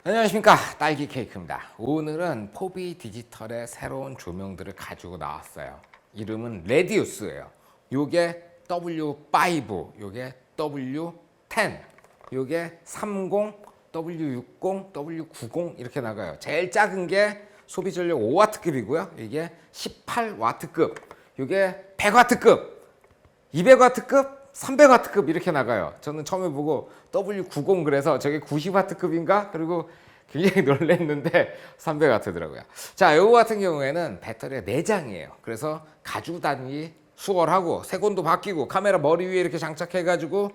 안녕하십니까, 딸기 케이크입니다. 오늘은 포비 디지털의 새로운 조명들을 가지고 나왔어요. 이름은 레디우스예요. 요게 W5, 요게 W10, 요게 30, W60, W90 이렇게 나가요. 제일 작은 게 소비 전력 5W급이고요. 이게 18W급, 요게 100W급, 200W급, 300W급 이렇게 나가요. 저는 처음에 보고 W90 그래서 저게 90W급인가? 그리고 굉장히 놀랐는데 300W더라고요. 자, 요거 같은 경우에는 배터리가 4장이에요. 그래서 가지고 다니기 수월하고 색온도 바뀌고 카메라 머리 위에 이렇게 장착해가지고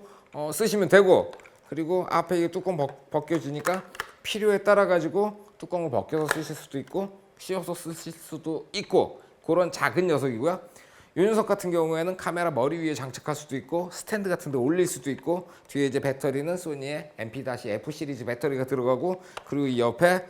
쓰시면 되고, 그리고 앞에 이 뚜껑 벗겨지니까 필요에 따라 가지고 뚜껑을 벗겨서 쓰실 수도 있고 씌워서 쓰실 수도 있고 그런 작은 녀석이고요. 이 녀석 같은 경우에는 카메라 머리 위에 장착할 수도 있고 스탠드 같은 데 올릴 수도 있고, 뒤에 이제 배터리는 소니의 MP-F 시리즈 배터리가 들어가고, 그리고 이 옆에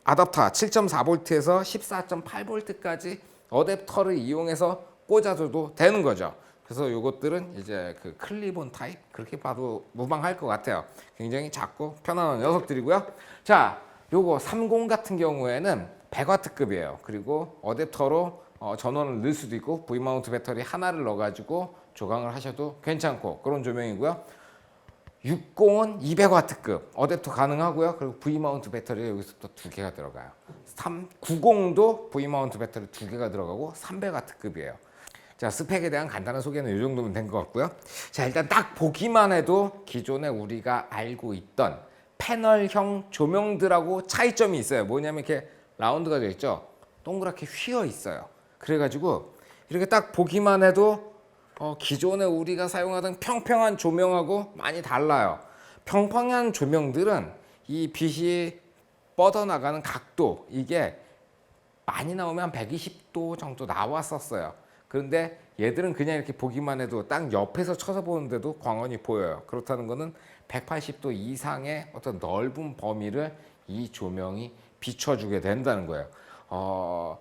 아답터 7.4V에서 14.8V까지 어댑터를 이용해서 꽂아줘도 되는 거죠. 그래서 요것들은 이제 그 클립온 타입, 그렇게 봐도 무방할 것 같아요. 굉장히 작고 편안한 녀석들이고요. 자, 요거 30 같은 경우에는 100W급이에요. 그리고 어댑터로 전원을 넣을 수도 있고 V마운트 배터리 하나를 넣어가지고 조광을 하셔도 괜찮고 그런 조명이고요. 60은 200W급 어댑터 가능하고요. 그리고 V마운트 배터리가 여기서 또 2개가 들어가요. 90도 V마운트 배터리 2개가 들어가고 300W급이에요. 자, 스펙에 대한 간단한 소개는 이 정도면 된 것 같고요. 자, 일단 딱 보기만 해도 기존에 우리가 알고 있던 패널형 조명들하고 차이점이 있어요. 뭐냐면 이렇게 라운드가 되어 있죠. 동그랗게 휘어 있어요. 그래가지고 이렇게 딱 보기만 해도 기존에 우리가 사용하던 평평한 조명하고 많이 달라요. 평평한 조명들은 이 빛이 뻗어나가는 각도, 이게 많이 나오면 한 120도 정도 나왔었어요. 그런데 얘들은 그냥 이렇게 보기만 해도 딱 옆에서 쳐다보는데도 광원이 보여요. 그렇다는 것은 180도 이상의 어떤 넓은 범위를 이 조명이 비춰주게 된다는 거예요.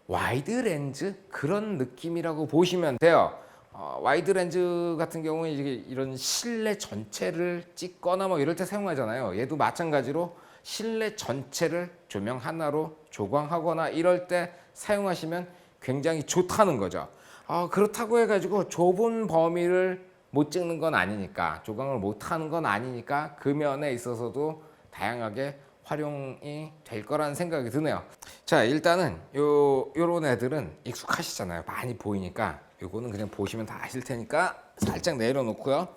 와이드 렌즈 그런 느낌이라고 보시면 돼요. 와이드 렌즈 같은 경우에 이런 실내 전체를 찍거나 뭐 이럴 때 사용하잖아요. 얘도 마찬가지로 실내 전체를 조명 하나로 조광하거나 이럴 때 사용하시면 굉장히 좋다는 거죠. 그렇다고 해가지고 좁은 범위를 못 찍는 건 아니니까, 조광을 못 하는 건 아니니까 그 면에 있어서도 다양하게 활용이 될 거라는 생각이 드네요. 자, 일단은 요런 애들은 익숙하시잖아요. 많이 보이니까 요거는 그냥 보시면 다 아실 테니까 살짝 내려놓고요.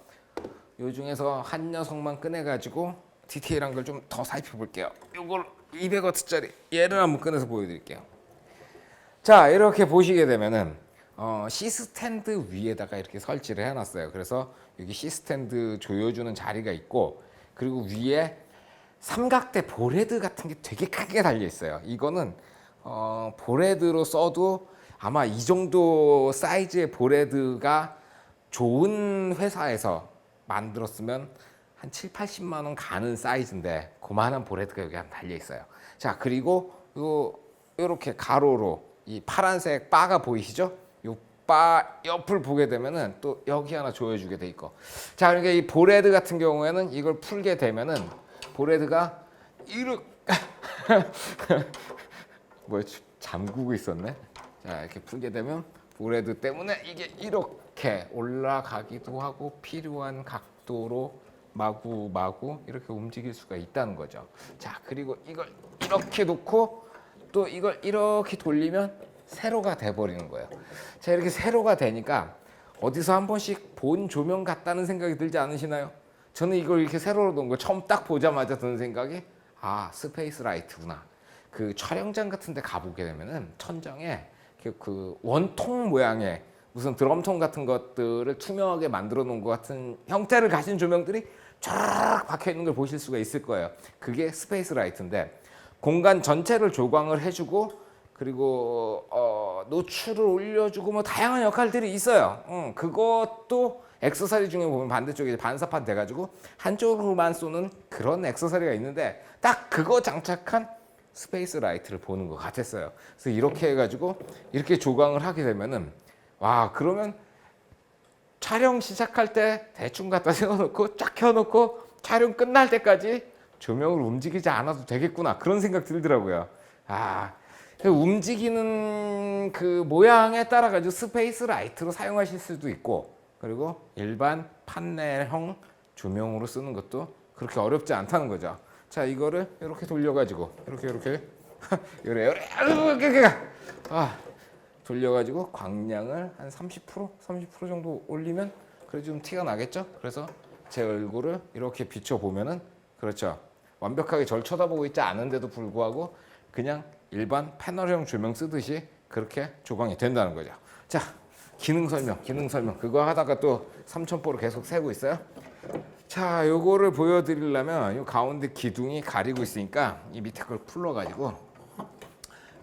요 중에서 한 녀석만 꺼내가지고 디테일한 걸 좀 더 살펴볼게요. 요걸 200W짜리 얘를 한번 꺼내서 보여드릴게요. 자, 이렇게 보시게 되면은 C스탠드 위에다가 이렇게 설치를 해놨어요. 그래서 여기 C스탠드 조여주는 자리가 있고, 그리고 위에 삼각대 보레드 같은 게 되게 크게 달려 있어요. 이거는 보레드로 써도 아마 이 정도 사이즈의 보레드가 좋은 회사에서 만들었으면 한 7, 80만 원 가는 사이즈인데 그만한 보레드가 여기 달려 있어요. 자, 그리고 요렇게 가로로 이 파란색 바가 보이시죠? 요 바 옆을 보게 되면은 또 여기 하나 조여주게 돼 있고. 자, 그러니까 이 보레드 같은 경우에는 이걸 풀게 되면은 보레드가 이렇게 뭐 잠그고 있었네. 자, 이렇게 풀게 되면 보레드 때문에 이게 이렇게 올라가기도 하고 필요한 각도로 마구마구 이렇게 움직일 수가 있다는 거죠. 자, 그리고 이걸 이렇게 놓고 또 이걸 이렇게 돌리면 세로가 돼버리는 거예요. 자, 이렇게 세로가 되니까 어디서 한 번씩 본 조명 같다는 생각이 들지 않으시나요? 저는 이걸 이렇게 세로로 놓은 거 처음 딱 보자마자 드는 생각이, 스페이스 라이트구나. 그 촬영장 같은 데 가보게 되면은 천장에 그 원통 모양의 무슨 드럼통 같은 것들을 투명하게 만들어 놓은 것 같은 형태를 가진 조명들이 쫙 박혀 있는 걸 보실 수가 있을 거예요. 그게 스페이스 라이트인데 공간 전체를 조광을 해주고, 그리고 노출을 올려주고 뭐 다양한 역할들이 있어요. 그것도 액세서리 중에 보면 반대쪽에 반사판 돼가지고 한쪽으로만 쏘는 그런 액세서리가 있는데 딱 그거 장착한 스페이스 라이트를 보는 것 같았어요. 그래서 이렇게 해가지고 이렇게 조광을 하게 되면은, 와, 그러면 촬영 시작할 때 대충 갖다 세워놓고 쫙 켜놓고 촬영 끝날 때까지 조명을 움직이지 않아도 되겠구나 그런 생각 들더라고요. 움직이는 그 모양에 따라 가지고 스페이스 라이트로 사용하실 수도 있고, 그리고 일반 판넬형 조명으로 쓰는 것도 그렇게 어렵지 않다는 거죠. 자, 이거를 이렇게 돌려가지고 이렇게 돌려가지고 광량을 한 30% 정도 올리면 그래 좀 티가 나겠죠. 그래서 제 얼굴을 이렇게 비춰 보면은, 그렇죠, 완벽하게 절 쳐다보고 있지 않은데도 불구하고 그냥 일반 패널형 조명 쓰듯이 그렇게 조방이 된다는 거죠. 자, 기능 설명 그거 하다가 또 3000보를 계속 세고 있어요. 자, 요거를 보여드리려면 요 가운데 기둥이 가리고 있으니까 이 밑에 걸 풀러가지고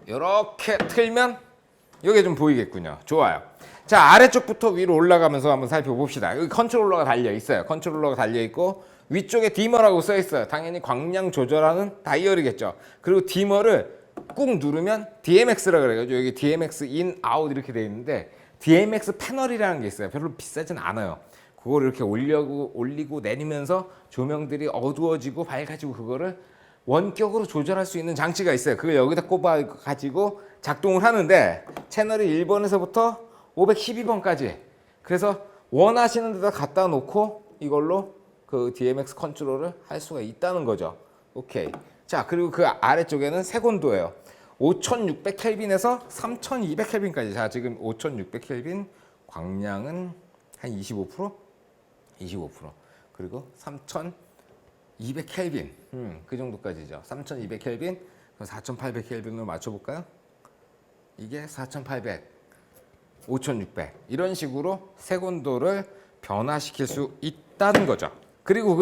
이렇게 틀면 이게 좀 보이겠군요. 좋아요. 자, 아래쪽부터 위로 올라가면서 한번 살펴봅시다. 여기 컨트롤러가 달려 있어요. 컨트롤러가 달려 있고 위쪽에 디머라고 써 있어요. 당연히 광량 조절하는 다이얼이겠죠. 그리고 디머를 꾹 누르면 DMX라 그래가지고 여기 DMX 인, 아웃 이렇게 돼 있는데 DMX 패널이라는 게 있어요. 별로 비싸진 않아요. 그걸 이렇게 올리고 내리면서 조명들이 어두워지고 밝아지고 그거를 원격으로 조절할 수 있는 장치가 있어요. 그걸 여기다 꼽아 가지고 작동을 하는데 채널이 1번에서부터 512번까지, 그래서 원하시는 데다 갖다 놓고 이걸로 그 DMX 컨트롤을 할 수가 있다는 거죠. 오케이. 자, 그리고 그 아래쪽에는 색온도예요. 5600켈빈에서 3200켈빈까지. 자, 지금 5600켈빈 광량은 한 25%? 25%. 그리고 3200켈빈. 그 정도까지죠. 3200켈빈. 4800켈빈으로 맞춰 볼까요? 이게 4800, 5600. 이런 식으로 색온도를 변화시킬 수 있다는 거죠. 그리고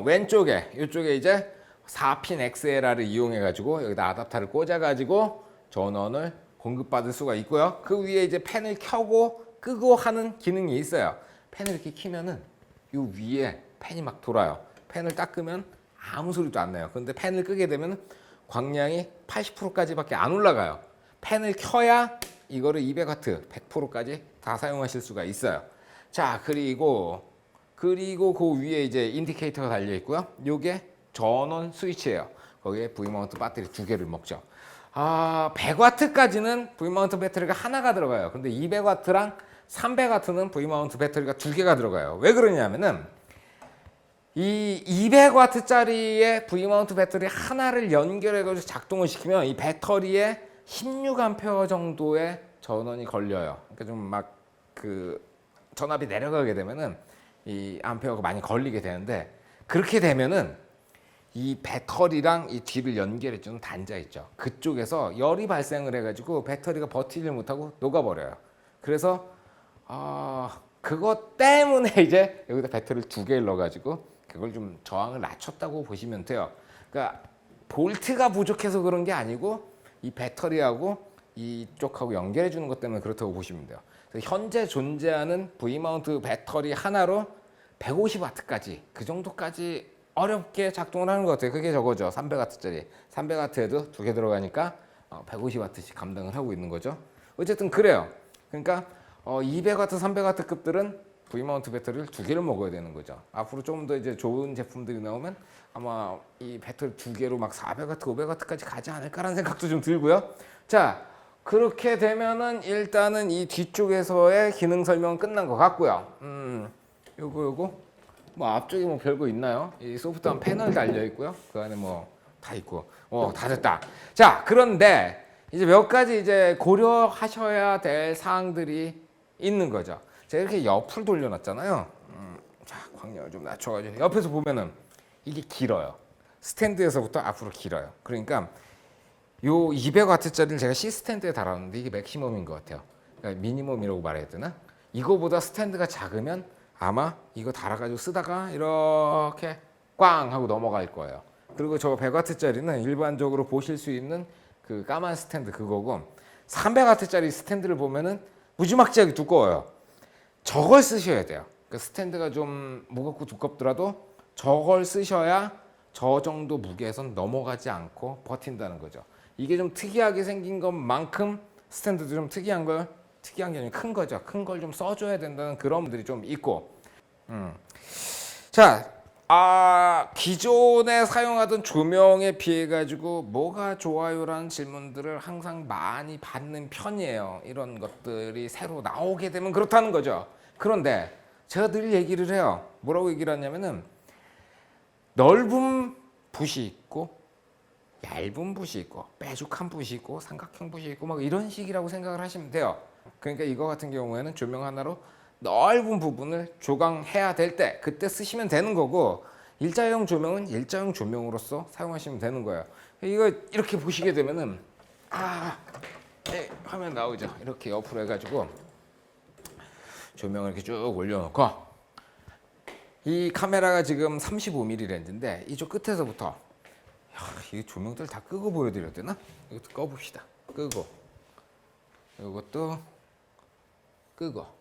왼쪽에 이쪽에 이제 4핀 XLR을 이용해 가지고 여기다 아답터를 꽂아 가지고 전원을 공급받을 수가 있고요. 그 위에 이제 팬을 켜고 끄고 하는 기능이 있어요. 팬을 이렇게 키면은 이 위에 팬이 막 돌아요. 팬을 딱 끄면 아무 소리도 안 나요. 근데 팬을 끄게 되면 광량이 80%까지밖에 안 올라가요. 팬을 켜야 이거를 200W, 100%까지 다 사용하실 수가 있어요. 자, 그리고 그 위에 이제 인디케이터가 달려 있고요. 요게 전원 스위치예요. 거기에 V마운트 배터리 2개를 먹죠. 100W까지는 V마운트 배터리가 하나가 들어가요. 근데 200W랑 300W는 V마운트 배터리가 2개가 들어가요. 왜 그러냐면은 이 200W짜리의 V마운트 배터리 하나를 연결해가지고 작동을 시키면 이 배터리에 16A 정도의 전원이 걸려요. 그러니까 좀 막 그 전압이 내려가게 되면은 이 암페어가 많이 걸리게 되는데, 그렇게 되면은 이 배터리랑 이 뒤를 연결해주는 단자 있죠. 그쪽에서 열이 발생을 해가지고 배터리가 버티지 못하고 녹아버려요. 그래서 그것 때문에 이제 여기다 배터리를 2개를 넣어가지고 그걸 좀 저항을 낮췄다고 보시면 돼요. 그러니까 볼트가 부족해서 그런 게 아니고 이 배터리하고 이쪽하고 연결해 주는 것 때문에 그렇다고 보시면 돼요. 그래서 현재 존재하는 V마운트 배터리 하나로 150W까지, 그 정도까지 어렵게 작동을 하는 것 같아요. 그게 저거죠. 300W짜리. 300W에도 2개 들어가니까 150W씩 감당을 하고 있는 거죠. 어쨌든 그래요. 그러니까 200W, 300W급들은 V마운트 배터리를 2개를 먹어야 되는 거죠. 앞으로 조금 더 이제 좋은 제품들이 나오면 아마 이 배터리 2개로 막 400W, 500W까지 가지 않을까라는 생각도 좀 들고요. 자, 그렇게 되면은 일단은 이 뒤쪽에서의 기능 설명은 끝난 것 같고요. 요거 뭐 앞쪽에 뭐 별거 있나요? 이 소프트한 패널 달려 있고요. 그 안에 뭐 다 있고, 다 됐다. 자, 그런데 이제 몇 가지 이제 고려하셔야 될 사항들이 있는 거죠. 제가 이렇게 옆을 돌려놨잖아요. 자, 광량을 좀 낮춰가지고 옆에서 보면은 이게 길어요. 스탠드에서부터 앞으로 길어요. 그러니까 요 200W짜리를 제가 C 스탠드에 달았는데 이게 맥시멈인 것 같아요. 그러니까 미니멈이라고 말해야 되나? 이거보다 스탠드가 작으면 아마 이거 달아가지고 쓰다가 이렇게 꽝 하고 넘어갈 거예요. 그리고 저 100W짜리는 일반적으로 보실 수 있는 그 까만 스탠드 그거고, 300W짜리 스탠드를 보면은 무지막지하게 두꺼워요. 저걸 쓰셔야 돼요. 그 스탠드가 좀 무겁고 두껍더라도 저걸 쓰셔야 저 정도 무게에선 넘어가지 않고 버틴다는 거죠. 이게 좀 특이하게 생긴 것만큼 스탠드도 좀 특이한 게 아니라 큰 거죠. 큰 걸 좀 써줘야 된다는 그런 분들이 좀 있고. 자, 기존에 사용하던 조명에 비해 가지고 뭐가 좋아요라는 질문들을 항상 많이 받는 편이에요. 이런 것들이 새로 나오게 되면 그렇다는 거죠. 그런데 제가 늘 얘기를 해요. 뭐라고 얘기를 하냐면은 넓은 붓이 있고 얇은 붓이 있고 뾰족한 붓이 있고 삼각형 붓이 있고 막 이런 식이라고 생각을 하시면 돼요. 그러니까 이거 같은 경우에는 조명 하나로 넓은 부분을 조각해야 될 때 그때 쓰시면 되는 거고, 일자형 조명은 일자형 조명으로서 사용하시면 되는 거예요. 이거 이렇게 보시게 되면은 화면 나오죠. 이렇게 옆으로 해가지고 조명을 이렇게 쭉 올려놓고, 이 카메라가 지금 35mm 렌즈인데 이쪽 끝에서부터 이 조명들 다 끄고 보여드려야 되나? 이것도 꺼봅시다. 끄고, 이것도 끄고.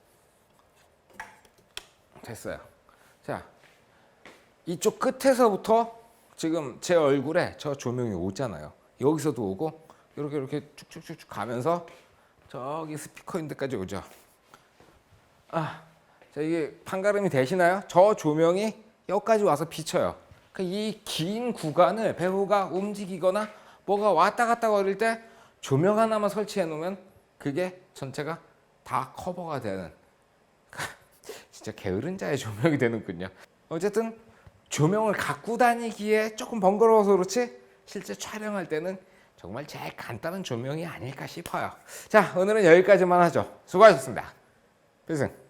됐어요. 자, 이쪽 끝에서부터 지금 제 얼굴에 저 조명이 오잖아요. 여기서도 오고 이렇게 쭉쭉쭉 가면서 저기 스피커 있는 데까지 오죠. 자, 이게 판가름이 되시나요? 저 조명이 여기까지 와서 비쳐요. 이 긴 구간을 배우가 움직이거나 뭐가 왔다 갔다 거릴 때 조명 하나만 설치해 놓으면 그게 전체가 다 커버가 되는, 진짜 게으른 자의 조명이 되는군요. 어쨌든 조명을 갖고 다니기에 조금 번거로워서 그렇지 실제 촬영할 때는 정말 제일 간단한 조명이 아닐까 싶어요. 자, 오늘은 여기까지만 하죠. 수고하셨습니다. 필승.